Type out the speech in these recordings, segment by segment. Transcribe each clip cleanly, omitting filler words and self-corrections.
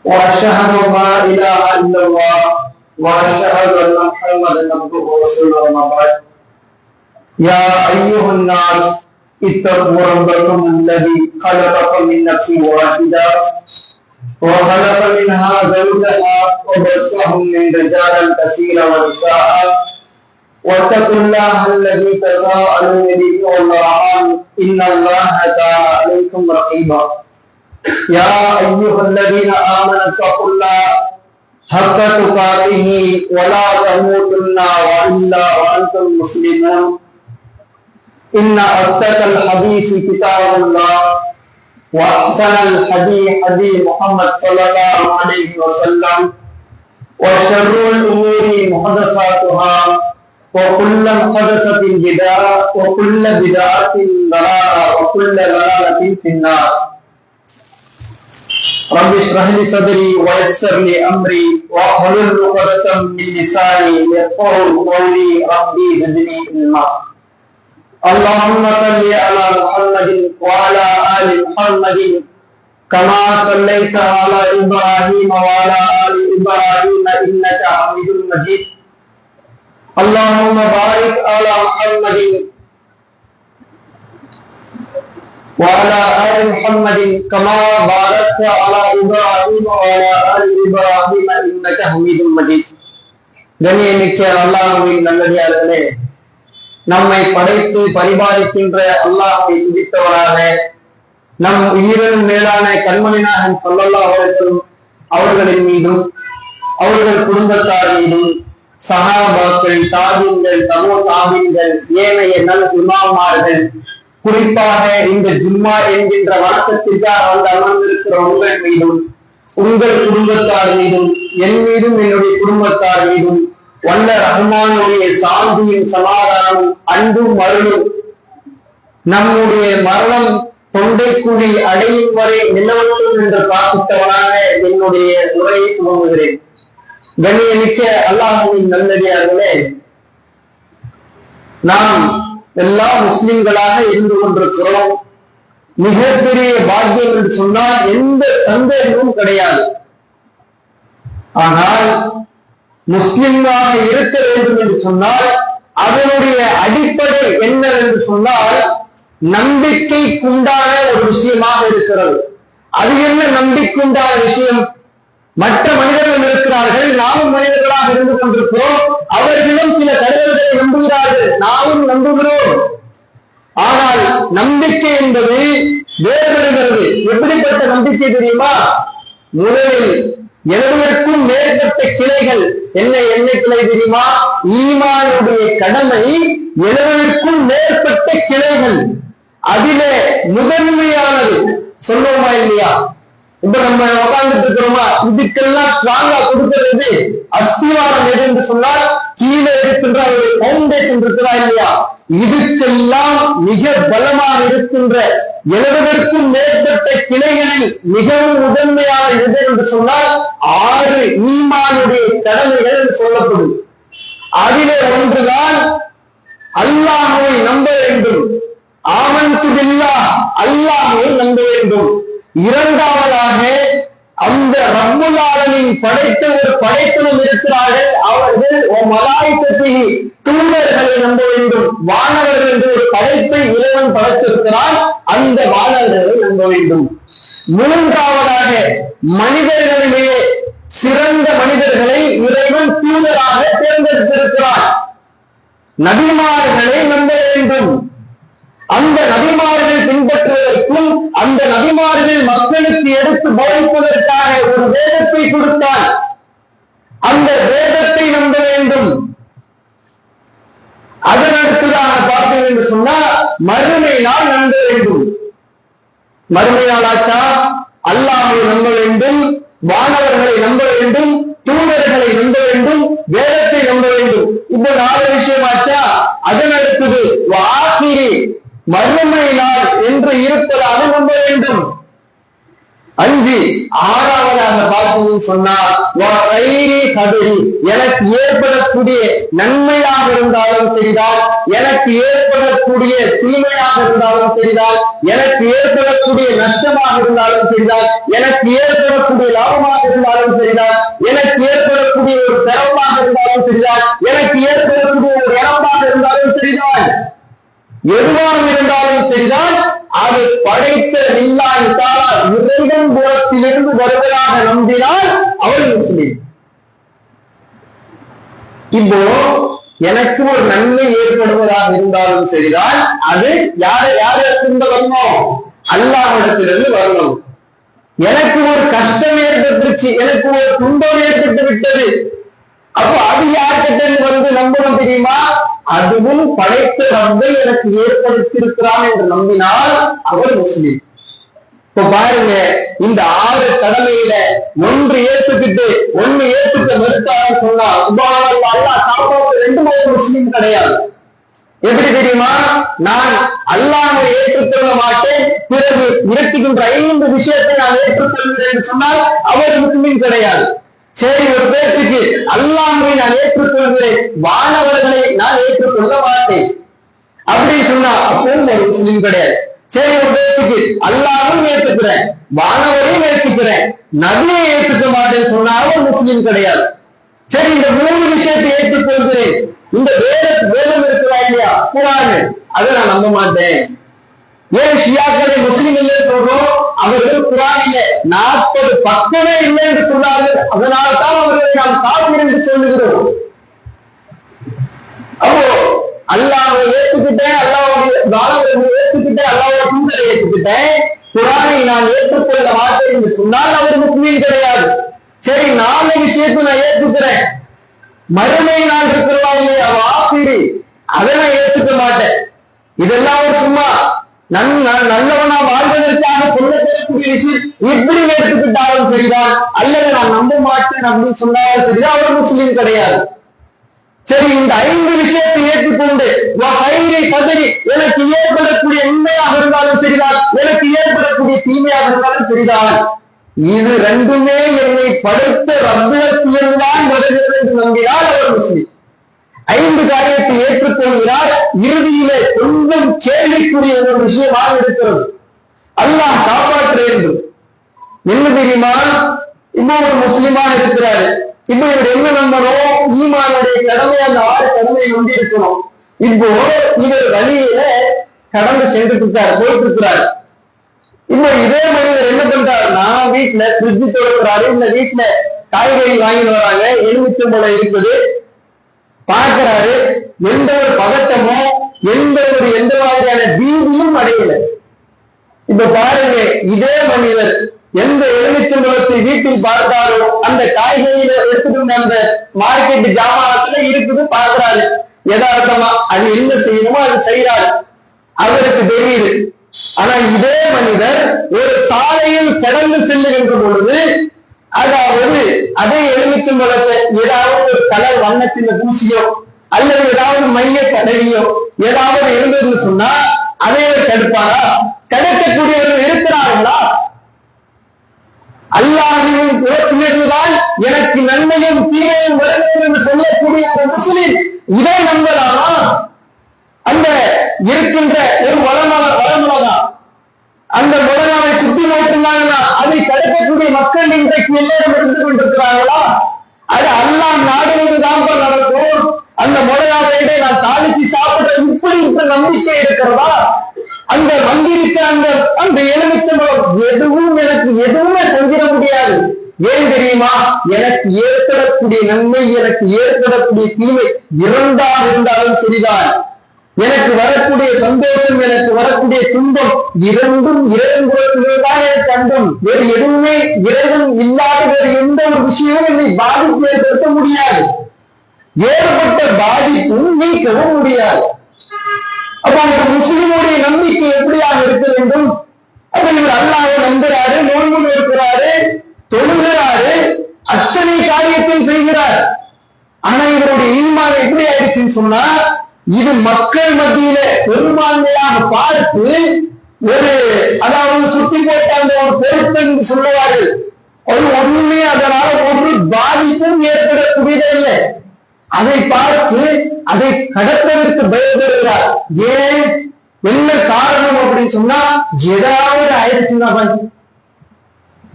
وأشهد أن لا إله إلا الله وأشهد أن محمدا عبده ورسوله أما بعد يا أيها الناس اتقوا ربكم الذي خلقكم من نفس واحدة وخلق منها زوجها وبثهم من رجالا كثيرا ونساء واتقوا الله الذي تساءلون به والأرحام إن الله كان عليكم رقيبا يا أيها الذين آمنوا اتقوا الله حق تقاته ولا تموتن إلا وأنتم مسلمون إن أصدق الحديث كتاب الله وأحسن الحديث حديث محمد صلى الله عليه وسلم وشر الأمور محدثاتها وكل محدثة بدعة وكل بدعة ضلالة وكل ضلالة في النار رب اشرح لي صدري ويسر لي أمري واحلل عقدة من لساني يفقهوا قولي ربي زدني علما اللهم صل على محمد وعلى آل محمد كما صليت على إبراهيم وعلى آل إبراهيم إنك حميد مجيد اللهم بارك على محمد وعلى آل محمد كما باركت على إبراهيم وعلى آل إبراهيم إنك حميد مجيد கண்ணியமிக்க அல்லாஹ்வின் நல்லடியார்களே, நம்மை படைத்து பரிபாலிக்கின்ற அல்லாஹ்வை துதித்தவராக நம் உயிரினும் மேலான கண்மணி நாயகம் ஸல்லல்லாஹு அலைஹி வஸல்லம் அவர்களின் மீதும் அவர்கள் குடும்பத்தார் மீதும் சஹாபாக்கள், தாபீன்கள், தபூ தாபீன்கள், ஏனைய நல் இமாமார்கள், குறிப்பாக இந்த ஜும்மா என்கின்ற வணக்கத்திற்காக வந்து அமர்ந்திருக்கிற உங்கள் மீதும் உங்கள் குடும்பத்தார் மீதும் என் மீதும் என்னுடைய குடும்பத்தார் மீதும் வல்ல ரஹ்மானுடைய சாந்தியும் சமாதானம் அன்பும் அருளும் நம்முடைய மரணம் தொண்டைக்குழி அடையும் வரை நிலவட்டும் என்று பிரார்த்தித்தவனாக என்னுடைய உரையை துவங்குகிறேன். கண்ணியமிக்க அல்லாஹ்வின் நல்லடியார்களே, நாம் எல்லா முஸ்லிம்களாக இருந்து கொண்டிருக்கிறோம். மிகப்பெரிய பாக்கியம் என்று சொன்னால் எந்த சந்தேகமும் கிடையாது. ஆனால் முஸ்லிமாக இருக்க வேண்டும் என்று சொன்னால் அதனுடைய அடிப்படை என்ன என்று சொன்னால் நம்பிக்கைக்குண்டான ஒரு விஷயமாக இருக்கிறது. அது என்ன நம்பிக்கைக்குண்டான விஷயம்? மற்ற மனிதர்கள் இருக்கிறார்கள், நாமும் மனிதர்களாக இருந்து கொண்டிருக்கிறோம். அவர்களும் சில கடவுள்களை நம்புகிறார்கள், நாமும் நம்புகிறோம். ஆனால் நம்பிக்கை என்பது வேறுபடுகிறது. எப்படிப்பட்ட நம்பிக்கை தெரியுமா? முதலில் 70க்கும் மேற்பட்ட கிளைகள். என்ன கிளை தெரியுமா? ஈமானுடைய கடமை 70க்கும் மேற்பட்ட கிளைகள். அதிலே முதன்மையானது சொல்லுவோமா இல்லையா? இப்ப நம்ம உட்கார்ந்துட்டு இருக்கிறோமா, இதுக்கெல்லாம் ஸ்ட்ராங்கா கொடுக்கிறது அஸ்திவாரம் எது என்று சொன்னால் கீழே இருக்கின்ற ஒரு பவுண்டேஷன் இருக்கிறா இல்லையா? இதுக்கெல்லாம் மிக பலமாக இருக்கின்ற 70க்கும் மேற்பட்ட கிளைகளில் மிகவும் முதன்மையான எது என்று சொன்னால் 6 ஈமானுடைய கடமைகள் என்று சொல்லப்படும். அதிலே ஒன்றுதான் அல்லாஹ்வை நம்ப வேண்டும். ஆமன்து பில்லாஹ், அல்லாஹ்வை நம்ப வேண்டும். இரண்டாவதாக அந்த ரப்புல் ஆலமீன் படைத்த ஒரு படைத்தலும் இருக்கிறார்கள், அவர்கள் மலாயிகத்திஹி, தூதர்களை நம்ப வேண்டும். வானவர்கள் என்று ஒரு படைப்பை இறைவன் படைத்திருக்கிறான், அந்த வானவர்களை நம்ப வேண்டும். மூன்றாவதாக மனிதர்களிலேயே சிறந்த மனிதர்களை இறைவன் தூதராக தேர்ந்தெடுத்திருக்கிறான். நபிமார்களை நம்ப வேண்டும். அந்த நபிமார்கள் பின்பற்றுவதற்கும் அந்த நபிமார்கள் மக்களுக்கு எடுத்து போதிப்பதற்காக ஒரு வேதத்தை கொடுத்தால் அந்த வேதத்தை நம்ப வேண்டும். அதனடுத்ததாக பார்த்தீங்க என்று சொன்னா மறுமை நாள் நம்ப வேண்டும். மறுமை நாளாச்சா அல்லாஹ்வை நம்ப வேண்டும், வானவர்களை நம்ப வேண்டும், தூதர்களை நம்ப வேண்டும், வேதத்தை நம்ப வேண்டும். இப்ப 4 விஷயமாச்சா? அதனடுத்தது வாக்கிரி, மறுமை நாள் என்று இருப்பதாக நம்ப வேண்டும். 5 ஆறாவதாக பார்த்தீங்கன்னு சொன்னா எனக்கு ஏற்படக்கூடிய நன்மையாக இருந்தாலும் சரிதான், எனக்கு ஏற்படக்கூடிய தீமையாக இருந்தாலும் சரிதான், எனக்கு ஏற்படக்கூடிய நஷ்டமாக இருந்தாலும் சரிதான், எனக்கு ஏற்பட ஏற்படக்கூடிய லாபமாக இருந்தாலும் சரிதான், எனக்கு ஏற்படக்கூடிய ஒரு திறமாக இருந்தாலும் சரிதான், எனக்கு ஏற்படக்கூடிய ஒரு இடமாக இருந்தாலும் சரிதான், எதுவாக இருந்தாலும் சரிதான், அது படைத்த இல்லாத இறைவன் புறத்திலிருந்து வருவதாக நம்பினால் அவள் முஸ்லிம். இப்போ எனக்கு ஒரு நன்மை ஏற்படுவதாக இருந்தாலும் சரிதான், அது யாரிடத்திலிருந்து வரணும்? அல்லாஹ்விடத்திலிருந்து வரணும். எனக்கு ஒரு கஷ்டம் ஏற்பட்டுருச்சு, எனக்கு ஒரு துன்பம் ஏற்பட்டு விட்டது, அப்போ அது யார்கிட்ட வந்து நம்பணும் தெரியுமா? அதுவும் படைத்த ரப்பை எனக்கு ஏற்படுத்தியிருக்கிறான் என்று நம்பினால் அவர் முஸ்லிம். இப்ப பாருங்க, இந்த 6 கடமையில ஒன்று ஏற்றுக்கிட்டு ஒண்ணு ஏற்றுக்க மறுத்தான்னு சொன்னா அல்லாஹ் காப்பாற்ற 2 முஸ்லிம் கிடையாது. எப்படி தெரியுமா? நான் அல்லாஹ்வை ஏற்றுக்கொள்ள மாட்டேன், பிறகு விரட்டுகின்ற 5 விஷயத்தை நான் ஏற்றுக்கொள்கிறேன் என்று சொன்னால் அவர் முஸ்லிம் கிடையாது. சரி, ஒரு பேச்சுக்கு அல்லாஹ்வை நான் ஏற்றுக்கொள்கிறேன், வானவர்களை நான் ஏற்றுக்கொள்ள மாட்டேன் அப்படின்னு சொன்னா அப்பவும் ஒரு முஸ்லிம் கிடையாது. சரி, ஒரு பேச்சுக்கு அல்லாஹ்வும் ஏற்றுக்கிறேன், வானவரையும் ஏற்றுக்கிறேன், நபியை ஏற்றுக்க மாட்டேன்னு சொன்னாலும் முஸ்லிம் கிடையாது. சரி, இந்த 3 விஷயத்தை ஏற்றுக்கொள்கிறேன், இந்த வேதம் இருக்கிறா இல்லையா, குர்ஆன், அதை நான் நம்ப மாட்டேன். ஏன் ஷியாக்களை முஸ்லிம் இல்லைன்னு சொல்றோம்? அவர்கள் குர்ஆனில 40 பக்கமே இல்லை என்று சொன்னார்கள், அதனால்தான் அவர்களை நாம் காஃபிர் என்று சொல்லுகிறோம். அப்போ அல்லாஹ்வை ஏற்றுக்கிட்டேன், அல்லாஹ்வுடைய வானவர்களை ஏற்றுக்கிட்டேன், அல்லாஹ்வுடைய தூதரை ஏற்றுக்கிட்டேன், குர்ஆனை நான் ஏற்றுக்கொள்ள மாட்டேன் என்று சொன்னால் அவர் முஸ்லிம் கிடையாது. சரி, 4 விஷயத்தை நான் ஏற்றுக்கிறேன், மறுமை நாள் இருக்கிறதா இல்லையா, வாக்கிரி, அதை நான் ஏற்றுக்க மாட்டேன். இதெல்லாம் ஒரு சும்மா நல்லவனா வாழ்வதற்காக சொல்லக்கூடிய விஷயம். இப்படி ஏற்றுக்கிட்டாலும் சரிதான், அல்லது நான் நம்ப மாட்டேன் அப்படின்னு சொன்னாலும் சரிதான், அவர் முஸ்லீம் கிடையாது. சரி, இந்த 5 விஷயத்தை ஏற்றுக்கொண்டு பதவி எனக்கு ஏற்படக்கூடிய உண்மையாக இருந்தாலும் சரிதான், எனக்கு ஏற்படக்கூடிய தீமையாக இருந்தாலும் சரிதான், இது 2மே என்னை படைத்த ரப்பிடத்திலிருந்துதான் வருகிறது என்று நம்பினால் அவர் முஸ்லிம். 5 காரியத்தை ஏற்றுக்கொள்கிறார், இறுதியிலே கொஞ்சம் கேள்விக்குரிய ஒரு விஷயமாக இருக்கிறது. அல்லாஹ் காப்பாற்ற வேண்டும். என்ன தெரியுமா? இப்போ ஒரு முஸ்லிமா இருக்கிறாரு, இப்போ இவர் என்ன நம்பணும்? ஈமானுடைய கடமை, அந்த 6 கடமையை நம்பி இருக்கணும். இப்போ இவர் வழியில கடந்து சென்றுட்டு இருக்காரு, போயிட்டு இருக்கிறாரு. இப்போ இதே மனிதர் என்ன பண்றாருன்னா, வீட்டுல ஃப்ரிட்ஜ் திறக்கிறாரு, இல்ல வீட்டுல காய்கறி வாங்கிட்டு வராங்க, எலுமிச்சம்பழம் இருக்குது, பார்க்கிறாரு, எந்த ஒரு பதட்டமோ எந்த மாதிரியான பீதியும் அடையல. இப்ப பாருங்க, இதே மனிதர் எந்த எலுமிச்சம்பழத்தை வீட்டில் பார்த்தாரோ அந்த காய்கறியில எடுத்துட்டு அந்த மார்க்கெட் ஜாமானத்துல இருக்குது, பார்க்கிறாரு, யதார்த்தமா அது என்ன செய்யணுமோ அது செய்யறாரு, அவருக்கு தெரியுது. ஆனா இதே மனிதர் ஒரு சாலையில் கடந்து செல்லுகின்ற பொழுது, அதாவது அதே எலுமிச்சம்பழத்தை ஏதாவது ஒரு கலர் வண்ணத்தின் பூசியோ அல்லது ஏதாவது மைய தடவியோ ஏதாவது இருந்ததுன்னு சொன்னா அதை தடுப்பாரா? தடுக்கக்கூடியவர்கள் இருக்கிறார்களா? அல்லாஹ்வின் புறத்திலிருந்துதான் எனக்கு நன்மையும் தீமையும் வரும் என்று சொல்லக்கூடிய ஒரு முஸ்லிம் இதை நம்பலாமா? அந்த இருக்கின்ற ஒரு வளமளா அந்த முழங்காவை சுத்தி போட்டிருந்தாங்கன்னா அதை தடுக்கக்கூடிய மக்கள் இன்றைக்கு எல்லாரும் இருந்து கொண்டிருக்கிறார்களா? அது அல்லாஹ் நாடுவதுதான் நடக்கும். அந்த முழங்காவை நான் தாளிச்சு சாப்பிட்ட இப்படி இருக்கிற நம்பிக்கை இருக்கிறதா? அந்த வந்திருக்க அந்த எலுமிச்சம்பழம் எதுவுமே செஞ்சிட முடியாது. ஏன் தெரியுமா? எனக்கு ஏற்படக்கூடிய நன்மை, எனக்கு ஏற்படக்கூடிய தீமை 2ஆக இருந்தாலும் சரிதான், எனக்கு வரக்கூடிய சந்தோஷம், எனக்கு வரக்கூடிய துன்பம் 2ம் இறைவன் எனக்கு அண்டும். வேறு எதுவுமே இறைவன் இல்லாத வேறு எந்த ஒரு விஷயமும் என்னை பாதிப்பு ஏற்படுத்த முடியாது. ஏற்பட்ட பாதிப்பும் நீக்கவும் முடியாது. அப்ப ஒரு முஸ்லிமுடைய நம்பிக்கை எப்படியாக இருக்க வேண்டும்? அப்ப இவர் அல்லாஹ்வை நம்புறாரு, நோன்பு நோக்கிறாரு, தொழுகிறாரு, அத்தனை காரியத்தையும் செய்கிறார். ஆனா இவருடைய ஈமான் எப்படி ஆயிடுச்சுன்னு சொன்னா, இது மக்கள் மத்தியில பெரும்பான்மையாக பார்த்து ஒரு அதாவது சுத்தி போட்ட அந்த ஒரு பொருத்தம் என்று சொல்லுவார்கள், அது ஒண்ணுமே அதனால ஒரு பாதிப்பும் ஏற்படக்கூடியதே இல்லை. அதை பார்த்து அதை கடப்பதற்கு பயப்படுகிறார். ஏன், என்ன காரணம் அப்படின்னு சொன்னா, ஏதாவது ஆயிடுச்சுன்னா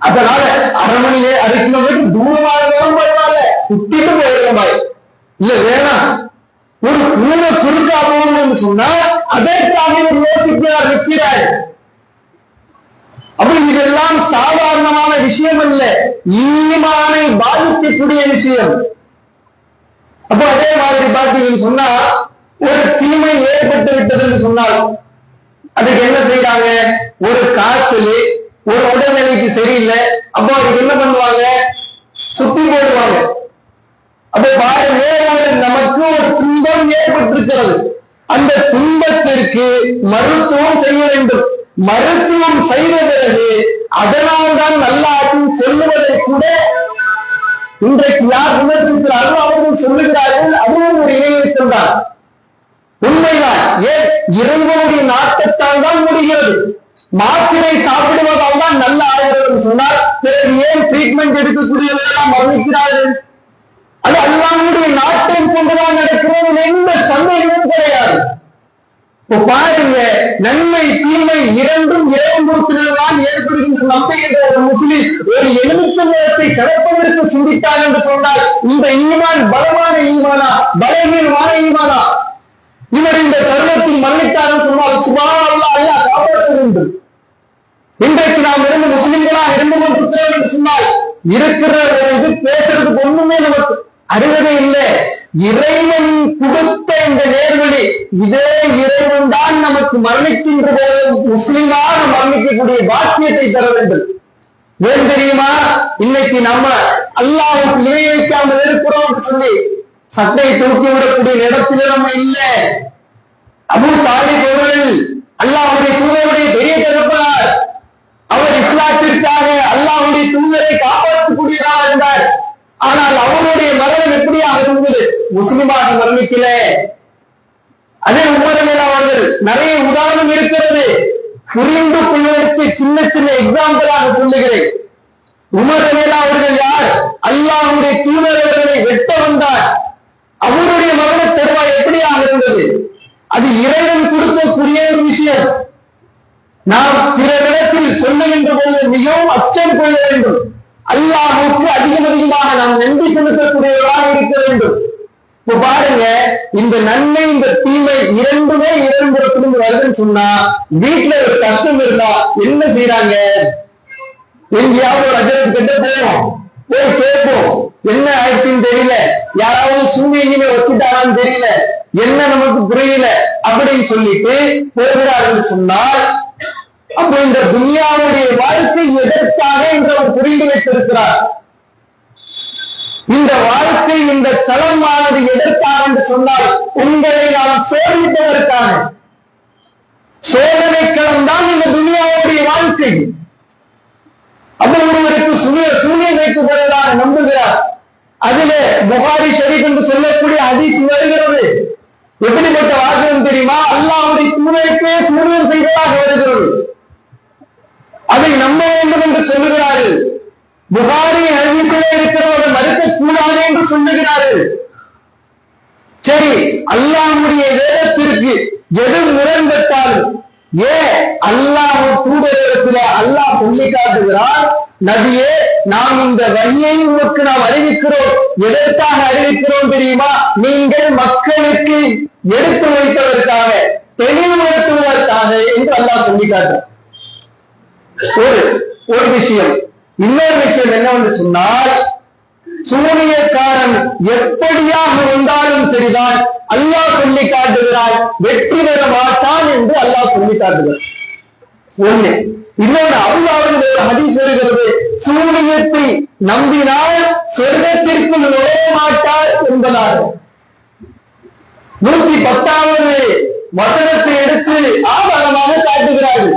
அதனால 1/2 மணி நேரம் 1/2 கிலோமீட்டர் தூரமாக வேணும் பரவாயில்ல, சுத்திட்டு போயிருக்கோம். இல்ல வேணாம், ஒரு பூனை குறுக்கா போகணும்னு சொன்னா அதற்காக யோசிக்கிறார், நிற்கிறார். அப்படி இதெல்லாம் சாதாரணமான விஷயம் அல்ல, ஈமானை பாதிக்கக்கூடிய விஷயம். அப்போ அதே மாதிரி பார்த்தீங்கன்னு சொன்னா ஒரு தீமை ஏற்பட்டு விட்டதுன்னு சொன்னால் அதுக்கு என்ன செய்யறாங்க, ஒரு காய்ச்சல், ஒரு உடல்நிலைக்கு சரியில்லை, அப்போ அதுக்கு என்ன பண்ணுவாங்க, சுத்தி போடுவாங்க. அப்ப பாருங்க, நமக்கு ஒரு துன்பம் ஏற்பட்டிருக்கிறது, அந்த துன்பத்திற்கு மருத்துவம் செய்ய வேண்டும். மருத்துவம் செய்த பிறகு அதனால்தான் நல்லாட்டும் சொல்லுவதை கூட இன்றைக்கு யார் விமர்சிக்கிறார்கள் அவர்கள் சொல்லுகிறார்கள், அதுவும் ஒரு இணையத்தில் தான். உண்மைதான். ஏன், இறைவனுடைய நாட்டத்தால் தான் முடிகிறது. மாத்திரை சாப்பிடுவதால் தான் நல்ல ஆகிறது சொன்னால் பிறகு ஏன் ட்ரீட்மெண்ட் எடுக்கக்கூடியவர்கள் மரணிக்கிறார்கள்? அது அல்லாஹ்வுடைய நாட்டம் கொண்டுதான் நடக்கிறது, எந்த சந்தேகமும் கிடையாது. இப்ப பாருங்க, நன்மை தீமை இரண்டும் இறைவன் ஏற்படுகின்ற நம்பிக்கின்ற ஒரு முஸ்லிம் ஒரு எலுமிச்சம்பழத்தை கடப்பதற்கு சிந்தித்தார் என்று சொன்னால் இந்த ஈமான் பலமான ஈமானா பலகீனமான ஈமானா? இவர் இந்த தருணத்தில் மரணித்தார் சொன்னால் சுப்ஹானல்லாஹ், அல்லாஹ் காப்பாற்ற வேண்டும். இன்றைக்கு நாம் இருந்து முஸ்லிம்களாக இருந்து கொண்டிருக்கிறோம் என்று சொன்னால் இருக்கிற இது பேசுறதுக்கு ஒண்ணுமே நமக்கு அருகதை இல்லை. இறைவன் கொடுத்த இந்த நேர்வழி, இதே இறைவன் தான் நமக்கு மரணிக்கின்ற போது முஸ்லிமாக மரணிக்கக்கூடிய பாக்கியத்தை தர வேண்டும். ஏன் தெரியுமா, இன்னைக்கு நம்ம அல்லாஹ்வுக்கு இணை வைக்காமல் இருக்கிறோம் சொல்லி சட்டை தூக்கி விடக்கூடிய இடத்துல நம்ம இல்லை. அபூ தாலிப் அவர்கள் அல்லாஹ்வுடைய தூதருடைய பெரிய தகப்பனார், அவர் இஸ்லாத்திற்காக அல்லாஹ்வுடைய தூதரை காப்பாற்றக்கூடியவராக இருந்தார். ஆனால் அவருடைய மரணம் எப்படியாக இருந்தது, முஸ்லிமாக மரணிக்கல. அதே உமர் ரலியல்லாஹு அவர்கள் நிறைய உதாரணம் இருக்கிறது, புரிந்து கொள்வதற்கு சின்ன சின்ன எக்ஸாம்பிளாக சொல்லுகிறேன். உமர் ரலியல்லாஹு அவர்கள் யார், அல்லாஹ்வுடைய தூதர் அவர்களை வெட்ட வந்தார். அவருடைய மரண தருவாய் எப்படியாக இருந்தது, அது இறைவன் கொடுக்கக்கூடிய ஒரு விஷயம். நாம் பிறரிடத்தில் சொல்லுகின்ற போது மிகவும் அச்சம் கொள்ள வேண்டும். அல்லாஹ்வுக்கு அதிகமாக நாம் நன்றி செலுத்தக்கூடியவராக இருக்க வேண்டும். இப்ப பாருங்க, இந்த நன்மை இந்த தீமை இரண்டுமே இரண்டு வருதுன்னு சொன்னா வீட்டுல ஒரு கஷ்டம் இருந்தா என்ன செய்யறாங்க, எங்கேயாவது ஒரு அஜரத்து கிட்ட போவோம், போய் கேட்போம், என்ன ஆயிடுச்சுன்னு தெரியல, யாராவது சூழ்நிலை வச்சுட்டாரான்னு தெரியல, என்ன நமக்கு புரியல அப்படின்னு சொல்லிட்டு போகிறார்கள் சொன்னால் அப்ப இந்த துன்யாவுடைய வாழ்க்கை எதற்காக என்று அவர் புரிந்து வைத்திருக்கிறார். இந்த வாழ்க்கை இந்த களமானது எதற்காக என்று சொன்னால் உங்களை நாம் சோதிப்பதற்காக. சோதனை களம் தான் இந்த துன்யாவுடைய வாழ்க்கை. அப்ப ஒருவருக்கு சூனியம் வைக்கப்படுவதாக நம்புகிறார். அதிலே புகாரி ஷரீஃப் என்று சொல்லக்கூடிய ஹதீஸ் வருகிறது. எப்படிப்பட்ட வாசகம் தெரியுமா, அல்லாஹ்வுடைய தூதருக்கே சூனியம் செய்வதாக வருகிறது. அதை நம்ப வேண்டும் என்று சொல்லுகிறார்கள். புகாரி ஹதீஸிலே இருக்கிறவரை மறுக்க கூடாது என்று சொல்லுகிறார்கள். சரி, அல்லாஹ்வுடைய வேதத்திற்கு எது முரண்பட்டாலும் அல்லாஹ் தூதரிடத்தில் அல்லாஹ் சொல்லி காட்டுகிறார், நபியே நாம் இந்த வழியை உனக்கு நாம் அறிவிக்கிறோம். எதற்காக அறிவிக்கிறோம் தெரியுமா, நீங்கள் மக்களுக்கு எடுத்து வைப்பதற்காக, தெளிவுபடுத்துவதற்காக என்று அல்லாஹ் சொல்லி காட்டுறார். ஒரு விஷயம். இன்னொரு விஷயம் என்னவென்று சொன்னால், சூனியக்காரன் எப்படியாக வந்தாலும் சரிதான் அல்லாஹ் சொல்லி காட்டுகிறான், வெற்றி பெற மாட்டான் என்று அல்லாஹ் சொல்லி காட்டுகிறார். ஒண்ணு. இன்னொன்று, அல்லாஹ்வின் ஒரு ஹதீஸ் வருகிறது, சூனியத்தை நம்பினால் சொர்க்கத்திற்கு நுழைய மாட்டார் என்பதாக. 110வது வசனத்தை எடுத்து ஆதாரமாக காட்டுகிறார்கள்.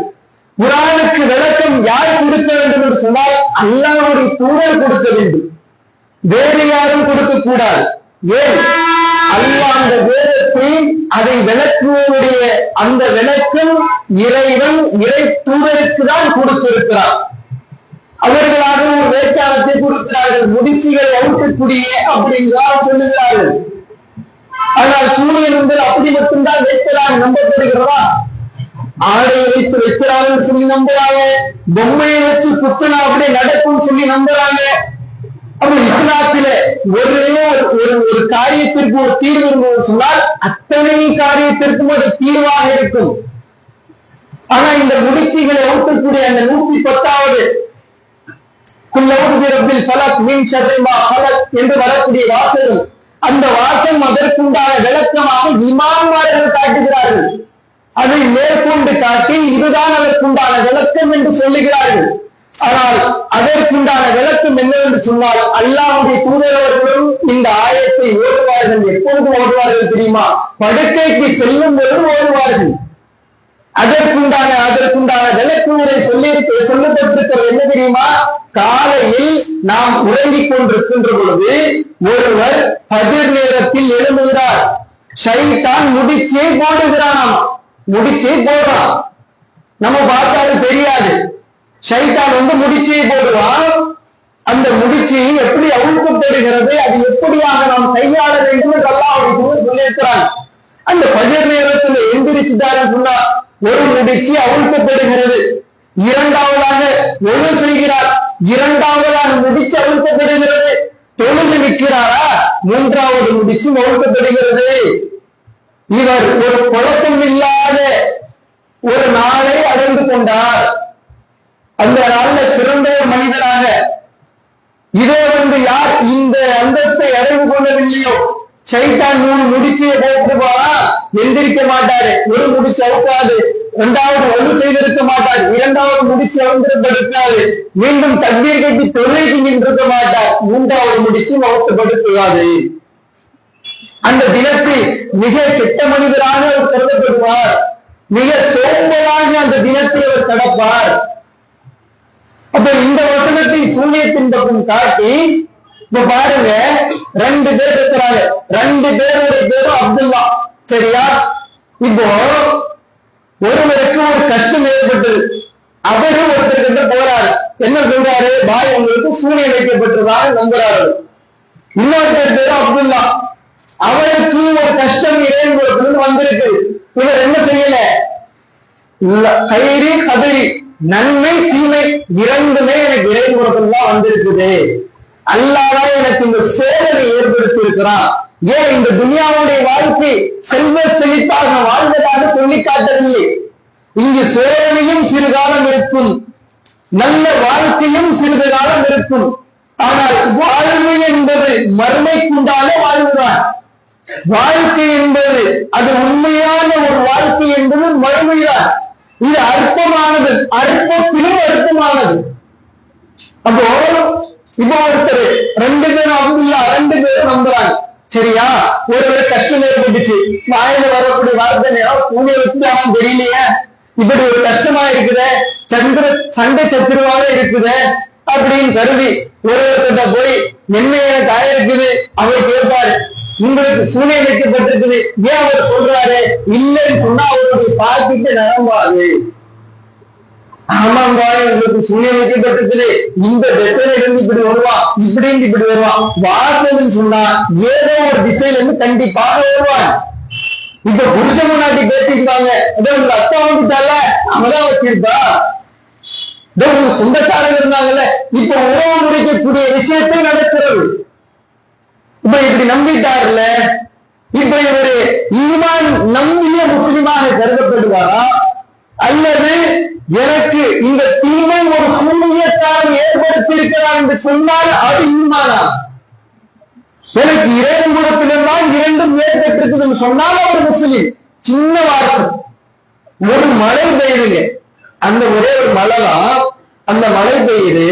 குர்ஆனுக்கு விளக்கம் யார் கொடுக்க வேண்டும் என்று சொன்னால் அல்லாஹ்வுடைய தூதர் கொடுக்க வேண்டும், வேறு யாரும் கொடுக்க கூடாது. ஏன், அல்லாஹ் அந்த வேதத்தை அதை விளக்குவதுடைய அந்த விளக்கம் இறைவன் இறை தூதருக்கு தான் கொடுத்திருக்கிறார். அவர்களாக ஒரு வேட்பாளத்தை கொடுக்கிறார்கள், முடிச்சுகளை அவுக்கக்கூடிய அப்படின்றால் சொல்லுகிறார்கள். ஆனால் சூரியன் என்பது அப்படி மட்டும்தான் வைக்கிறான் நம்பப்படுகிறதா? ஆடையை வைத்து வைக்கிறாங்கன்னு சொல்லி நம்புறாங்க, பொம்மையை வச்சு குத்துனா அப்படியே நடக்கும் சொல்லி நம்புறாங்க. அப்ப இஸ்லாத்தில ஒரே ஒரு காரியத்திற்கு ஒரு தீர்வு இருந்தது சொன்னால் அத்தனை காரியத்திற்கும் ஒரு தீர்வாக இருக்கும். ஆனா இந்த முடிச்சுகளை ஊட்டக்கூடிய அந்த 110வது என்று வரக்கூடிய வாசகம், அந்த வாசகம் அதற்குண்டான விளக்கமாக இமாம்மார்கள் காட்டுகிறார்கள். அதை மேற்கொண்டு காட்டி இதுதான் அதற்குண்டான விளக்கம் என்று சொல்லுகிறார்கள். ஆனால் அதற்குண்டான விளக்கம் என்னவென்று சொன்னால், அல்லாஹ்வுடைய தூதரவர்களும் இந்த ஆயத்தை ஓடுவார்கள். எப்பொழுது ஓடுவார்கள் தெரியுமா? படுக்கைக்கு செல்லும் பொழுது ஓடுவார்கள். அதற்குண்டான விளக்கு உரை சொல்லப்பட்டிருக்கிறது என்ன தெரியுமா? காலையில் நாம் உறங்கிக் கொண்டிருக்கின்ற பொழுது ஒருவர் ஃபஜ்ர் நேரத்தில் எழும்புகிறார். ஷைத்தான் முடிச்சே போடுகிறான். முடிச்சே போடுறான், நம்ம பார்த்தாலும் தெரியாது. ஷைத்தான் முடிச்சே போடுவான். அந்த முடிச்சு எப்படி அவுழ்க்கப்படுகிறது, அது எப்படியாக நாம் கையாள வேண்டும் என்று அல்லாஹ் சொல்லியிருக்கிறான். அந்த ஃபஜ்ர் நேரத்தில் எந்திரிச்சுட்டாரு சொன்னா ஒரு முடிச்சு அவிழ்க்கப்படுகிறது. இரண்டாவதாக ஒழு செய்கிறார், இரண்டாவதாக முடிச்சு அவிழ்க்கப்படுகிறது. தொழுது நிற்கிறாரா, மூன்றாவது முடிச்சு அவிழ்க்கப்படுகிறது. இவர் ஒரு குழப்பம் இல்லாத ஒரு நாளை அடைந்து கொண்டார். அந்த நாளில் சிறந்த ஒரு மனிதனாக இதோ யார் இந்த அந்தஸ்தை அடைந்து கொள்ளவில்லையோ, ஷைத்தான் 3 முடிச்சே போட்டுருவாரா, எந்திரிக்க மாட்டாரு. ஒரு முடிச்சு அவுக்காது. இரண்டாவது ஒன்று செய்திருக்க மாட்டார். இரண்டாவது முடிச்சு அவுந்திருக்காது. மீண்டும் தக்பீர் கட்டி தொழுகைக்கு நின்றிருக்க மாட்டார். மூன்றாவது முடிச்சு அவுக்கப்படுத்துவாது. அந்த தினத்தில் மிக கெட்ட மனிதராக அவர் கருதப்படுவார். மிக சோம்பலாக அந்த தினத்தை அவர் கடப்பார். அப்ப இந்த வசனத்தை சூனியத்தின் பக்கம் காட்டி, இப்ப பாருங்க, 2 பேர் இருக்கிறாங்க. 2 பேருடைய பேரும் அப்துல்லா. சரியா? இப்போ ஒருவருக்கு ஒரு கஷ்டம் ஏற்பட்டது. அவரு ஒருத்தர்கிட்ட போறாரு. என்ன சொல்றாரு? பாய், உங்களுக்கு சூனியம் வைக்கப்பட்டதாக நம்புறாரு. இன்னொருத்தர் பேரும் அப்துல்லா. அவருக்கு ஒரு கஷ்டம் இறைவன் வந்திருக்கு. இவர் என்ன செய்யல? கைரி கதிரி, நன்மை தீமை இரண்டுமே எனக்கு இறைவன் தான் வந்திருக்குது. அல்லாஹ் எனக்கு இந்த சோதனை ஏற்படுத்தி இருக்கிறான். ஏன் இந்த துனியாவுடைய வாழ்க்கை செல்வ செழிப்பாக வாழ்வதாக சொல்லி காட்டவில்லை. இங்கு சோதனையும் சிறுகாலம் இருக்கும், நல்ல வாழ்க்கையும் சிறிது காலம் இருக்கும். ஆனால் வாழ்வு என்பது மறுமைக்குண்டான வாழ்வுதான். வாழ்க்கை என்பது அது உண்மையான ஒரு வாழ்க்கை என்பது மறுமைதான். இது அர்த்தமானது, அற்பத்திலும் அர்த்தமானது. அப்போ இப்போ ஒருத்தர் 2 பேரும் அப்துல்லா 2 பேரும் நம்புறாங்க. சரியா? ஒருவரை கஷ்டம் ஏற்பட்டுச்சு. வாயில வரக்கூடிய வார்த்தை நேரம் பூனை வச்சு அவன் தெரியலையே, இப்படி ஒரு கஷ்டமா இருக்குது, சண்டை சத்துருவாக இருக்குது அப்படின்னு கருதி ஒருவர்கிட்ட போய் என்ன எனக்கு ஆயிருக்குது அவர் கேட்பாரு, உங்களுக்கு சூனியம் வைக்கப்பட்டிருக்குது. ஏன் அவர் சொல்றாரு? இல்லைன்னு சொன்னா அவருடைய பாக்கிட்டு நிரம்பாது. ஆமாங்க, உங்களுக்கு சூனியம் வைக்கப்பட்டிருக்குது, இந்த திசையில இருந்து இப்படி வருவான், இப்படி வருவான். வாசல்னு சொன்னா ஏதோ ஒரு திசையில இருந்து கண்டிப்பாக வருவான். இப்ப புருஷ முன்னாடி பேசிருக்காங்க, அதோ உங்க அத்தா வந்துட்டால அவதான் வச்சிருக்கா, இதோ உங்க சொந்தக்காரங்க இருந்தாங்கல்ல, இப்ப உறவு முறைக்கக்கூடிய விஷயத்தை நடக்கிறது. இப்ப இப்படி நம்பிட்டாருல்ல, இப்ப இவரு ஈமான் நம்பிய முஸ்லிமாக கருதப்படுவாரா, அல்லது எனக்கு இந்த தீமை ஒரு சூழ்நிலையத்தான் ஏற்படுத்தி இருக்கிறார் என்று சொன்னால் அது ஈமானா? எனக்கு இறைவனிடத்திலிருந்தான் 2ம் ஏற்பட்டிருக்குதுன்னு சொன்னால் அவர் முஸ்லிம். சின்ன வார்த்தை. ஒரு மழை பெய்யுதுங்க, அந்த ஒரே ஒரு மழை தான், அந்த மழை பெய்யுது.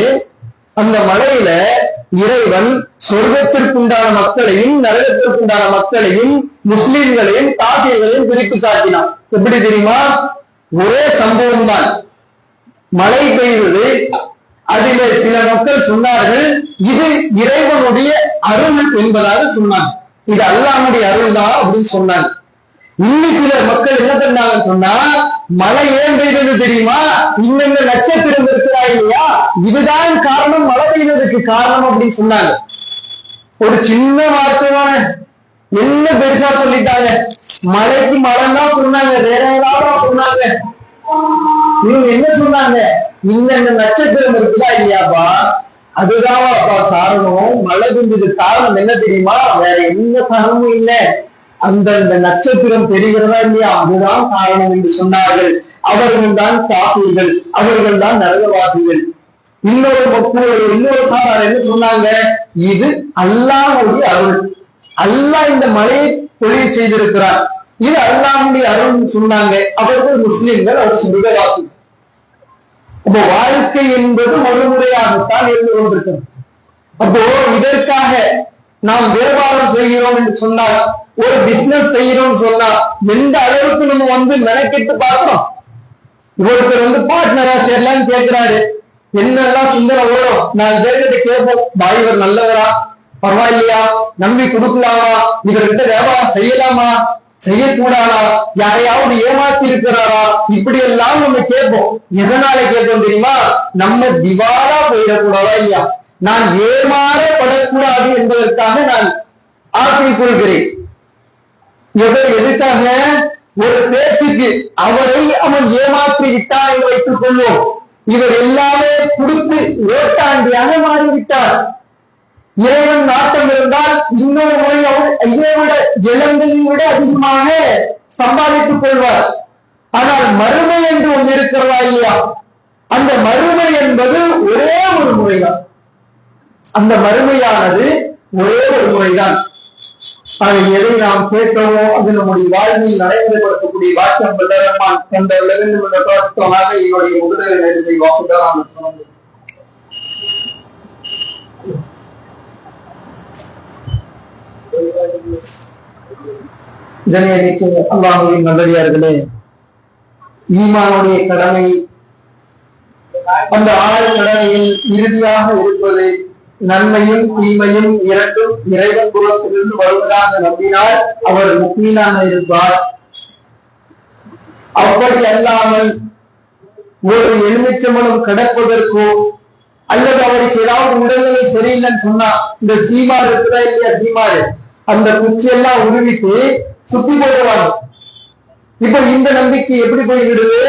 அந்த மழையில இறைவன் சொர்க்கத்திற்குண்டான மக்களையும் நரகத்திற்குண்டான மக்களையும் முஸ்லிம்களையும் காபிர்களையும் பிரித்து காட்டினான். எப்படி தெரியுமா? ஒரே சம்பவம் தான், மழை பெய்வது. அதில சில மக்கள் சொன்னார்கள் இது இறைவனுடைய அருள் என்பதாக சொன்னாங்க, இது அல்லாஹ்வுடைய அருள் தான் அப்படின்னு சொன்னாங்க. இன்னும் சில மக்கள் என்ன பண்ணாங்கன்னு சொன்னா, மழை ஏன் பெய்தது தெரியுமா? இந்த நட்சத்திரம் இருக்கிறா இல்லையா, இதுதான் காரணம், மழை பெய்ததுக்கு காரணம் அப்படின்னு சொன்னாங்க. ஒரு சின்ன வார்த்தையான என்ன பெருசா சொல்லிட்டாங்க. மழைக்கு மழை தான் சொன்னாங்க, வேற ஏதாவது சொன்னாங்க. இவங்க என்ன சொன்னாங்க, இந்த நட்சத்திரம் இருக்குதா இல்லையாப்பா, அதுதான் அப்பா காரணம். மழை பெஞ்சது காரணம் என்ன தெரியுமா, வேற எந்த காரணமும் இல்லை, அந்த நட்சத்திரம் தெரிகிறதா இல்லையா, அதுதான் காரணம் என்று சொன்னார்கள். அவர்கள் தான் காப்பீர்கள், அவர்கள் தான் நரகவாசிகள். இன்னொரு சாரார் என்ன சொன்னாங்க, இது அல்லாஹ்வுடைய அருள், அல்லாஹ் இந்த மழையை பொழிய செய்திருக்கிறார், இது அல்லாஹ்வுடைய அருள் சொன்னாங்க. அவர்கள் முஸ்லிம்கள், அவர் சொர்க்கவாசி. அப்போ வாழ்க்கை என்பது ஒரு முறையாகத்தான் இருந்து கொண்டிருக்கிறது. அப்போ இதற்காக நாம் வியாபாரம் செய்கிறோம் என்று சொன்னால், ஒரு பிசினஸ் செய்யறோம்னு சொன்னா எந்த அளவுக்கு நம்ம மெனக்கெட்டு பார்க்கிறோம். ஒருத்தர் பார்ட்னரா சேரலான்னு கேட்கிறாரு, என்னெல்லாம் சிந்தனை ஓடும், நான் இதற்கிட்ட கேட்போம், பாய்வர் நல்லவரா, பரவாயில்லையா, நம்பி கொடுக்கலாமா, இவர்கிட்ட வியாபாரம் செய்யலாமா, செய்யக்கூடாதா, யாரையாவது ஏமாத்தி இருக்கிறாரா, இப்படி எல்லாம் நம்ம கேட்போம். எதனால கேட்போம் தெரியுமா, நம்ம திவாலா போயிடக்கூடாதா இல்லையா, நான் ஏமாறப்படக்கூடாது என்பதற்காக நான் ஆசை கொள்கிறேன். எதுக்காக, ஒரு பேச்சுக்கு அவரை அவன் ஏமாற்றி விட்டான் என்று வைத்துக் கொள்வோம், இவர் எல்லாமே கொடுத்து ஓட்டாண்டியாக மாறிவிட்டார். இறைவன் நாட்டம் இருந்தால் இன்னொரு முறை அவர் இதை விட இழந்ததை விட அதிகமாக சம்பாதித்துக் கொள்வார். ஆனால் மறுமை என்று ஒன்று இருக்கிறதா இல்லையா, அந்த மறுமை என்பது ஒரே ஒரு முறைதான், அந்த மறுமையானது ஒரே ஒரு முறைதான். அதை எதை நாம் கேட்கவோ அது நம்முடைய வாழ்வில் நடைமுறைப்படுத்தக்கூடிய வாக்கியம் வல்லரமான் தந்த வேண்டும் என்ற பிரார்த்தமாக என்னுடைய முதலில் நேரத்தை வாக்குதான் சொன்னது. இதனை அல்லாஹ்வின் நல்லடியார்களே, ஈமானுடைய கடமை, அந்த ஆறு கடமையில் இறுதியாக இருப்பது நன்மையும் தீமையும் இரண்டும் இறைவன் புறத்திலிருந்து வருவதாக நம்பினால் அவர் முக்மீனாக இருப்பார். அப்படி அல்லாமல் ஒரு எலுமிச்சம்பழம் கிடப்பதற்கோ அல்லது அவருக்கு ஏதாவது உடல்நிலை சரியில்லைன்னு சொன்னா, இந்த சீமாறு இருக்குதா இல்லையா, சீமாறு அந்த குச்சியெல்லாம் உருவிட்டு சுத்தி போடுவாங்க. இப்ப இந்த நம்பிக்கை எப்படி போய்விடுது,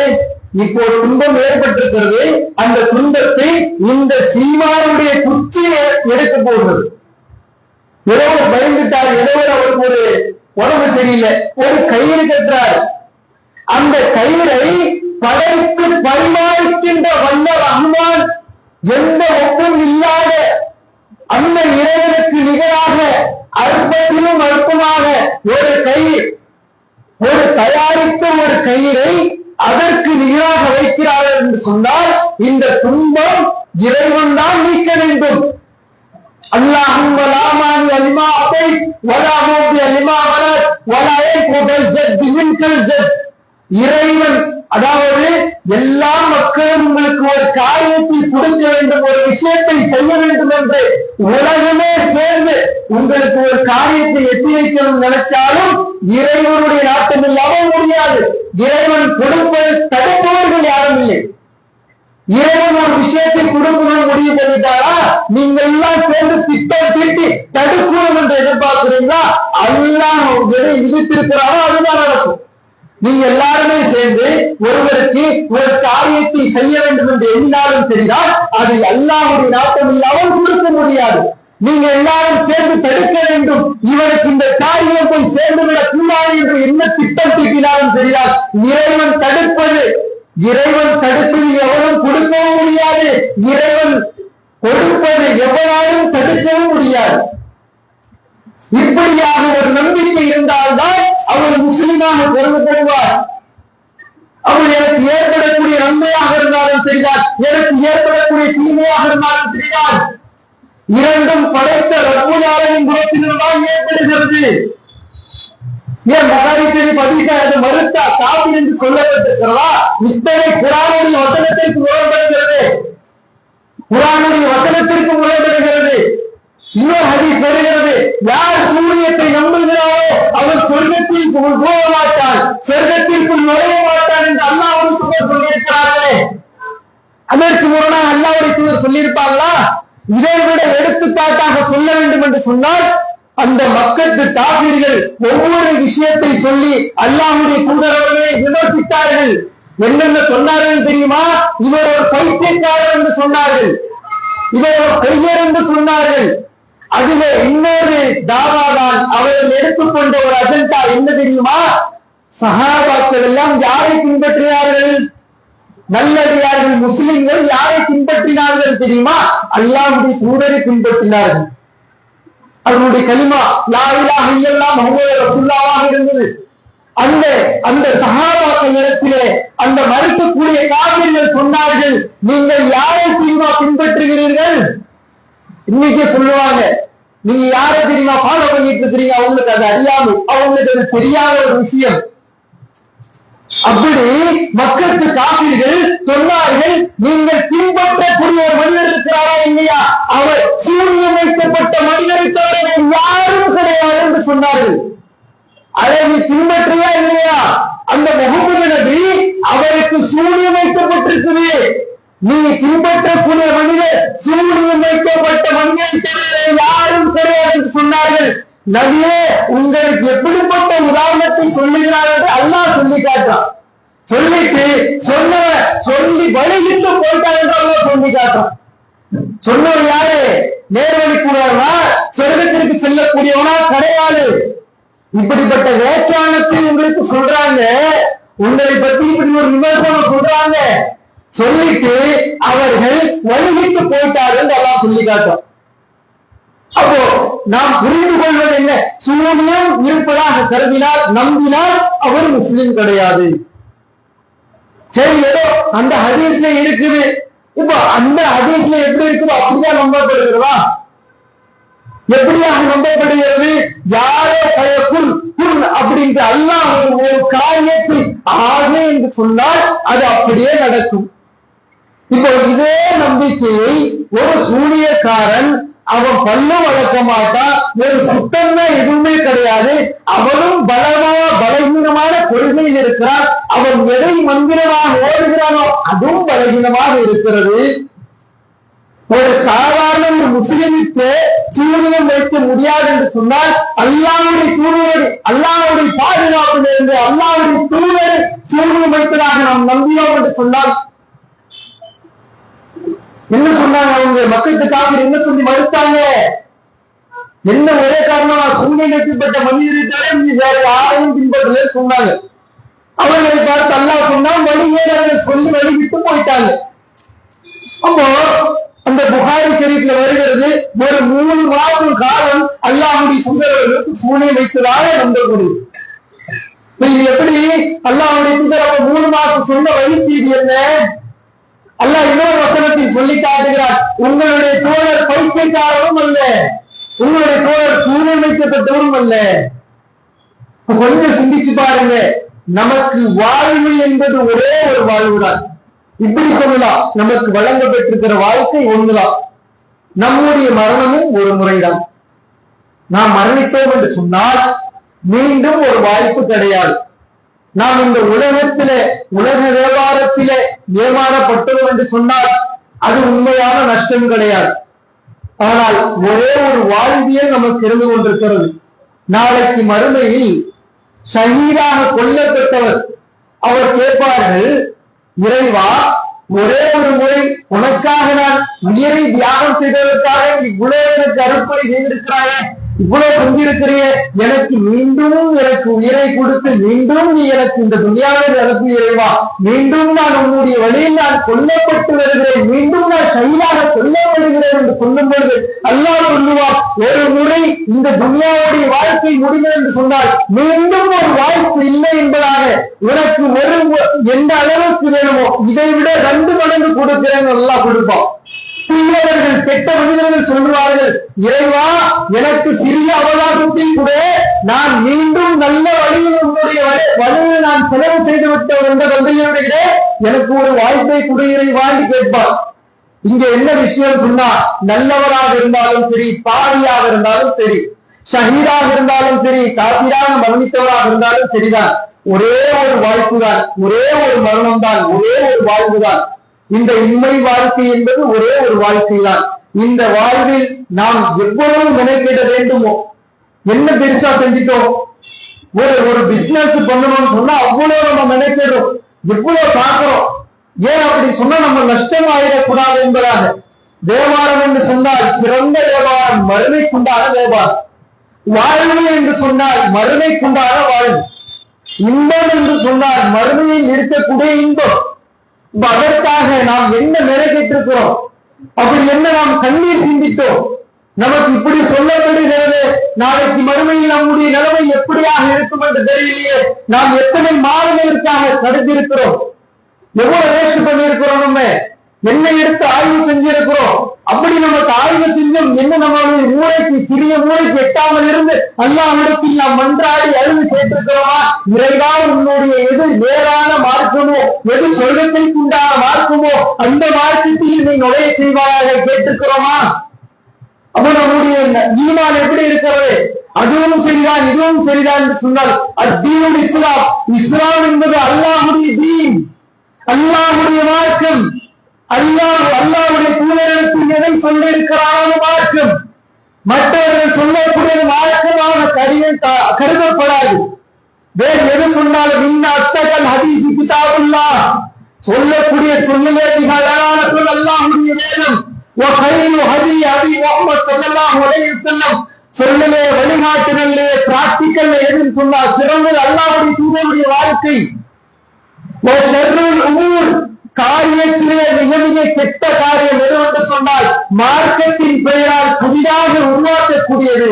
இப்போ துன்பம் ஏற்பட்டிருக்கிறது, அந்த துன்பத்தை இந்த சீமாருடைய குச்சி எடுக்க போகிறது. ஏதோ பயந்துட்டார், ஏதோ அவருக்கு ஒரு உடம்பு சரியில்லை, ஒரு கயிறு கட்டுறார், அந்த கயிறை படைத்து பரிமாறிக்கின்ற வல்ல ரஹ்மான், எந்த ஒப்பும் இல்லாத அந்த இறைவனுக்கு நிகராக அற்பத்திலும் அற்பமாக ஒரு கயிறு, ஒரு தயாரித்த ஒரு கயிறை அதற்கு நிகராக வைக்கிறார்கள் என்று சொன்னால் இந்த துன்பம் இறைவன் தான் நீக்க வேண்டும். அல்லாஹும்ம லா மானி லிமா அதைத் வலா மூதி லிமா மனத் வலா யன்ஃபுல் ஜத் மின்கல் ஜத். இறைவன், அதாவது எல்லா மக்களும் உங்களுக்கு ஒரு காரியத்தை கொடுக்க வேண்டும், ஒரு விஷயத்தை செய்ய வேண்டும் என்று உலகமே சேர்ந்து உங்களுக்கு ஒரு காரியத்தை எத்தி வைக்கணும் நினைச்சாலும் இறைவனுடைய நாட்டம் இல்லாமல் முடியாது. இறைவன் கொடுப்பதை தடுப்பவர்கள் யாரும் இல்லை. இறைவன் ஒரு விஷயத்தை கொடுக்கணும் முடிவு பண்ணிட்டாரா, நீங்கள் எல்லாம் சேர்ந்து திட்டம் தீட்டி தடுக்கணும் என்று எதிர்பார்க்கிறீங்களா, அல்லாஹ் எதை விதித்திருக்கிறாரோ அதுதான் நடக்கும். நீங்க எல்லாருமே சேர்ந்து ஒருவருக்கு ஒரு காரியத்தை செய்ய வேண்டும் என்று எண்ணினாலும் தெரிந்தால் அது அல்லாஹ்வுடைய நாட்டம் இல்லாமல் கொடுக்க முடியாது. நீங்க எல்லாரும் சேர்ந்து தடுக்க வேண்டும், இவருக்கு இந்த காரியம் போய் சேர்ந்து விடக் கூடாது என்று என்ன திட்டம் தீட்டினாலும் தெரியாது, இறைவன் தடுப்பது, இறைவன் தடுப்பது எவரும் கொடுக்கவும் முடியாது, இறைவன் கொடுப்பது எவராலும் தடுக்கவும் முடியாது. இப்படியாக ஒரு நம்பிக்கை இருந்தால்தான் அவர் முஸ்லிமாக கருதப்படுவார். அவர் எனக்கு ஏற்படக்கூடிய நன்மையாக இருந்தாலும் சரிதான், எனக்கு ஏற்படக்கூடிய தீமையாக இருந்தாலும் சரிதான், இரண்டும் படைத்த ரப்புல் ஆலமீன் புறத்திலிருந்துதான் ஏற்படுகிறது. ஏன் மகாரிஷி பதிசா அது மறுத்தா காபிர் என்று சொல்லப்பட்டிருக்கிறதா? இத்தனை குர்ஆனுடைய வசனத்திற்கு முரண்படுகிறது, குர்ஆனுடைய வசனத்திற்கு முரண்படுகிறது. இன்னொரு ஹதீஸ் வருகிறது, யார் சூரியத்தை நம்புகிறாரோ அவர் சொர்க்கத்திற்குள் போக மாட்டான், சொர்க்கத்திற்குள் நுழைய மாட்டான் என்று அல்லாஹ்வுடைய தூதர் சொல்லியிருக்கிறார்களே, அதற்கு முரணாக அல்லாஹ்வுடைய தூதர் சொல்லியிருப்பாங்களா? இதை விட எடுத்துக்காட்டாக சொல்ல வேண்டும் என்று சொன்னால், அந்த மக்களுக்கு காபீர்கள் ஒவ்வொரு விஷயத்தை சொல்லி அல்லாஹ்வுடைய தூதர் அவர்களை விமர்சித்தார்கள். என்னென்ன சொன்னார்கள் தெரியுமா? இவர் ஒரு பைத்தியக்காரர் என்று சொன்னார்கள், இவர் ஒரு பொய்யர் என்று சொன்னார்கள். அதுல இன்னொரு தாவாதான் அவர்கள் எடுத்துக்கொண்ட ஒரு அஜெண்டா என்ன தெரியுமா? சஹாபாக்கள் எல்லாம் யாரை பின்பற்றினார்கள்? நல்லடியார்கள் முஸ்லிம்கள் யாரை பின்பற்றினார்கள் தெரியுமா? அல்லாஹ்வுடைய தூதரை பின்பற்றினார்கள். அவர்களுடைய கலிமா லா இலாஹ இல்லல்லாஹ் முஹம்மது ரசூலுல்லாஹ் இருந்தது. அந்த சஹாபாக்கள் இடத்திலே அந்த மறுக்கக்கூடிய காபிர்கள் சொன்னார்கள், நீங்கள் யாரை தெரியுமா பின்பற்றுகிறீர்கள்? இன்னைக்கு சொல்லுவாங்க, நீங்க யாரை தெரியுமா ஃபாலோ பண்ணிட்டு இருக்கிறீங்க, அவங்களுக்கு அது அறியாமை, அவங்களுக்கு அது தெரியாத ஒரு விஷயம். அப்படி மக்களுக்கு காப்பீர்கள் சொன்னார்கள், நீங்கள் பின்பற்றக்கூடிய ஒரு மனிதர் இருக்கிறாரா இல்லையா, அவர் சூன்யம் வைக்கப்பட்ட மனிதரை தவிர யாரும் கிடையாது என்று சொன்னார்கள். அதை நீ பின்பற்றியா இல்லையா? அந்த முகமது நபி அவருக்கு சூன்யம் வைக்கப்பட்டிருக்குது, நீ பின்பற்றக்கூடிய மனிதர் சூன்யம் வைக்கப்பட்ட மனிதரை தவிர யாரும் கிடையாது என்று சொன்னார்கள். நபியே, உங்களுக்கு எப்படிப்பட்ட உதாரணத்தை சொல்லுகிறார் என்று அல்லாஹ் சொல்லி காட்டுறான். சொல்லிட்டு சொல்லி வழிகிட்டு போயிட்டார் என்று அல்லாஹ் சொல்லி காட்டுறான். சொன்னவர் யாரு? நேர்வழி கூடாதா, சொர்க்கத்திற்கு செல்லக்கூடியவனா கிடையாது. இப்படிப்பட்ட வியாக்கியானத்தை உங்களுக்கு சொல்றாங்க, உங்களை பத்தி இப்படி ஒரு விமர்சனம் சொல்றாங்க. சொல்லிட்டு அவர்கள் வழிகிட்டு போயிட்டார்கள் என்று அல்லாஹ் சொல்லி காட்டுறான். அப்போ நாம் புரிந்து கொள்வது என்ன? சூனியம் இருப்பதாக கருதினால் நம்பினால் அவர் முஸ்லிம் கிடையாது. சரி, ஏதோ அந்த ஹதீஸ்ல இருக்குது, இப்போ அந்த ஹதீஸ்ல எப்படி இருக்குதோ அப்படிதான் நம்பப்படுகிறதா? எப்படியாக நம்பப்படுகிறது? யாரோ பயக்குள் குன் அப்படின்ற அல்லாஹ் ஒரு காரியத்தில் ஆக என்று சொன்னால் அது அப்படியே நடக்கும். இப்போ இதே நம்பிக்கையை ஒரு சூனியக்காரன், அவன் பல்லு வளர்க்க மாட்டான், ஒரு சுத்தம்னா எதுவுமே கிடையாது, அவனும் பலகீனமான கொள்கையில் இருக்கிறான், அவன் எதை மந்திரமாக ஓடுகிறானோ அதுவும் பலகீனமாக இருக்கிறது. ஒரு சாதாரண ஒரு முஸ்லிமுக்கு சூனியம் வைக்க முடியாது என்று சொன்னால் அல்லாஹ்வுடைய பாதுகாப்பிலிருந்து அல்லாஹ்வுடைய தூதர் சூனியம் வைத்ததாக நாம் நம்பினோம் என்று சொன்னால் என்ன சொன்னாங்க? அவங்க மக்களுக்கு காப்பீடு என்ன சொல்லி மறுத்தாங்க? என்ன ஒரே காரணம், சூனியம் வைக்கப்பட்ட மனிதரை தவிர நீ வேற யாரையும் பின்பற்றல சொன்னாங்க. அவர்களை பார்த்து அல்லாஹ் சொன்னால் வழியே சொல்லி வழிவிட்டு போயிட்டாங்க. அப்போ அந்த புகாரி ஷரீஃப்ல வருகிறது, ஒரு 3 மாதம் காலம் அல்லாஹ்வுடைய தூதர்களுக்கு சூனியம் வைத்ததாக நம்பக்கூடியது. இது எப்படி அல்லாஹ்வுடைய தூதர் அப்ப 3 மாதம் சொன்ன வழி செய்தி என்ன? அல்லாஹ் இன்னொரு வசனத்தில் சொல்லி காட்டுகிறார், உங்களுடைய தோழர் பைத்தியக்காரரும் அல்ல, உங்களுடைய தோழர் சூனியம் வைக்கப்பட்டவரும் அல்ல. கொஞ்சம் சிந்திச்சு பாருங்க, நமக்கு வாழ்வு என்பது ஒரே ஒரு வாழ்வுதான். இப்படி சொல்லலாம், நமக்கு வழங்கப்பட்டிருக்கிற வாழ்க்கை ஒண்ணுதான், நம்முடைய மரணமும் ஒரு முறைதான். நாம் மரணித்தோம் என்று சொன்னால் மீண்டும் ஒரு வாய்ப்பு கிடையாது. நாம் இந்த உலகத்திலே உலக வியாபாரத்திலே ஏமாறப்பட்டோம் என்று சொன்னால் அது உண்மையான நஷ்டம் கிடையாது. ஆனால் ஒரே ஒரு வாழ்வியல் நமக்கு இருந்து கொண்டிருக்கிறது. நாளைக்கு மறுமையில் ஷஹீதாக கொல்லப்பட்டவர் அவர் கேட்பார்கள், இறைவா, ஒரே ஒரு முறை உனக்காக நான் உயிரை தியாகம் செய்ததற்காக இவ்வளவு எனக்கு அர்ப்பணை செய்திருக்கிறாயே, இவ்வளவு செஞ்சிருக்கிறிய, எனக்கு மீண்டும் எனக்கு உயிரை கொடுத்து மீண்டும் நீ எனக்கு இந்த துனியாவில் அனுப்பி இறைவா, மீண்டும் நான் உன்னுடைய வழியில் நான் கொல்லப்பட்டு வருகிறேன், மீண்டும் நான் ஷஹீதாக கொல்லப்படுகிறேன் என்று சொல்லும் பொழுது அல்லாஹ் சொல்லுவார், ஒரு முறை இந்த துனியாவுடைய வாழ்க்கை முடிந்தது என்று சொன்னால் மீண்டும் ஒரு வாய்ப்பு இல்லை என்பதாக உனக்கு ஒரு எந்த அளவுக்கு வேணுமோ இதை விட 2 மடங்கு கொடுக்கிறேன் அல்லாஹ் கொடுப்பான். தீயவர்கள் கெட்ட மனிதர்கள் சொல்றார்கள், இறைவா, எனக்கு சிறிய அவகாசத்தை கூட நான் மீண்டும் நல்ல வழியில் உன்னுடைய வழியில் நான் செலவு செய்து விட்ட என்ற தந்தையுடைய எனக்கு ஒரு வாய்ப்பை கூட இறைவாண்டி கேட்பார். இங்க என்ன விஷயம் சொன்னா, நல்லவராக இருந்தாலும் சரி, பாவியாக இருந்தாலும் சரி, ஷஹீதாக இருந்தாலும் சரி, காபிராக மரணித்தவராக இருந்தாலும் சரிதான், ஒரே ஒரு வாய்ப்பு தான், ஒரே ஒரு மரணம் தான், ஒரே ஒரு வாழ்வு தான். இந்த இன்மை வாழ்க்கை என்பது ஒரே ஒரு வாழ்க்கை தான். இந்த வாழ்வில் நாம் எவ்வளவு மெனக்கிட வேண்டுமோ, என்ன பெருசா செஞ்சிட்டோம், ஒரு பிசினஸ் பண்ணணும்னு சொன்னா அவ்வளவு நம்ம மெனக்கிடுறோம். இவ்வளவு பார்க்கிறோம். ஏன் அப்படி சொன்னா நம்ம நஷ்டம் ஆயிடக்கூடாது என்பதாக. வியாபாரம் என்று சொன்னால் சிறந்த வியாபாரம் மறுமைக்குண்டான வியாபாரம். வாழ்வு என்று சொன்னால் மறுமைக்குண்டான வாழ்வு. இன்பம் என்று சொன்னால் மறுமையில் இருக்கக்கூடிய இன்பம். அதற்காக நாம் என்ன மெனக்கெட்டிருக்கிறோம், அப்படி என்ன நாம் கண்ணீர் சிந்தித்தோம். நமக்கு இப்படி சொல்லப்படுகிறது, நாளைக்கு மறுமையில் நம்முடைய நிலைமை எப்படியாக இருக்கும் என்று தெரியலையே. நாம் எத்தனை மாதங்களுக்காக தடுத்திருக்கிறோம், எவ்வளவு வேஸ்ட் பண்ணியிருக்கிறோம், நம்ம என்ன எடுத்து ஆய்வு செஞ்சிருக்கிறோம். அப்படி நமக்கு ஆய்வு செஞ்சும் என்ன நம்மளுடைய மூளைக்கு சிறிய மூளைக்கு எட்டாமல் இருந்து அல்லாஹ்விடத்தில் நாம் மன்றாடி அழுது கேட்டிருக்கிறோமா? இறைவா, உன்னுடைய எது நேரான மார்க்கமோ, எது சொர்க்கத்திற்கு உண்டான மார்க்கமோ அந்த மார்க்கத்தில் நீ நுழைய செய்வாயாக கேட்டிருக்கிறோமா? அப்ப நம்முடைய ஈமான் எப்படி இருக்கிறது? அதுவும் சரிதான் இதுவும் சரிதான் என்று சொன்னால் அத்தீனுல் இஸ்லாம். இஸ்லாம் என்பது அல்லாஹ்வுடைய தீன், அல்லாஹ்வுடைய மார்க்கம். அல்லாஹ்வுடைய தூதருக்கு எதை சொல்லியிருக்கிறாரோ மார்க்கம். மற்றவர்கள் சொல்லக்கூடிய மார்க்கமாக கருதப்படாது. வேறு எது சொன்னாலும் இன்ன அத்தகல் ஹதீஸ் கிதாபுல்லாஹ், சொல்லக்கூடிய சொல்லிலே மிக அழகான சொல் அல்லாஹ்வுடைய வேதம். சொல்லிலே வழிகாட்டுதலே பிராக்டிக்கல் எதுன்னு சொன்னா சிறந்தது அல்லாஹ்வுடைய தூதருடைய வாழ்க்கை. காரியத்திலே மிக மிக கெட்ட காரியம் எது என்று சொன்னால் மார்க்கத்தின் பெயரால் புதிதாக உருவாக்கக்கூடியது.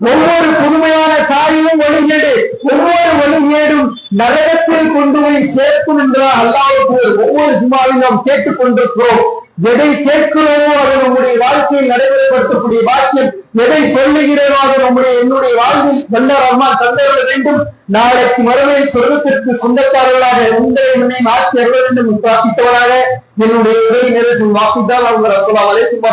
ஒவ்வொரு புதுமையான காரியம் ஒழுங்கேடு, ஒவ்வொரு ஒழுங்கேடும் நரகத்தில் கொண்டு போய் சேர்க்கும் என்றால் அல்லாஹ்வுக்கு ஒவ்வொரு ஜுமாவில் நாம் கேட்டுக் கொண்டிருக்கிறோம். எதை கேட்கிறோமோ அது நம்முடைய வாழ்க்கையில் நடைமுறைப்படுத்தக்கூடிய பாக்கியம், எதை சொல்லுகிறோமோ அது என்னுடைய வாழ்வில் வல்ல ரஹ்மான் தந்தர வேண்டும். நாளைக்கு மறுமையில் சொர்க்கத்திற்கு சொந்தக்காரர்களாக உங்களை மாற்றி அருள வேண்டும் பிரார்த்தித்தவராக என்னுடைய உரை நிறைவு வாக்குதான் அவங்க ரசூலுல்லாஹி அலைஹி வஸல்லம்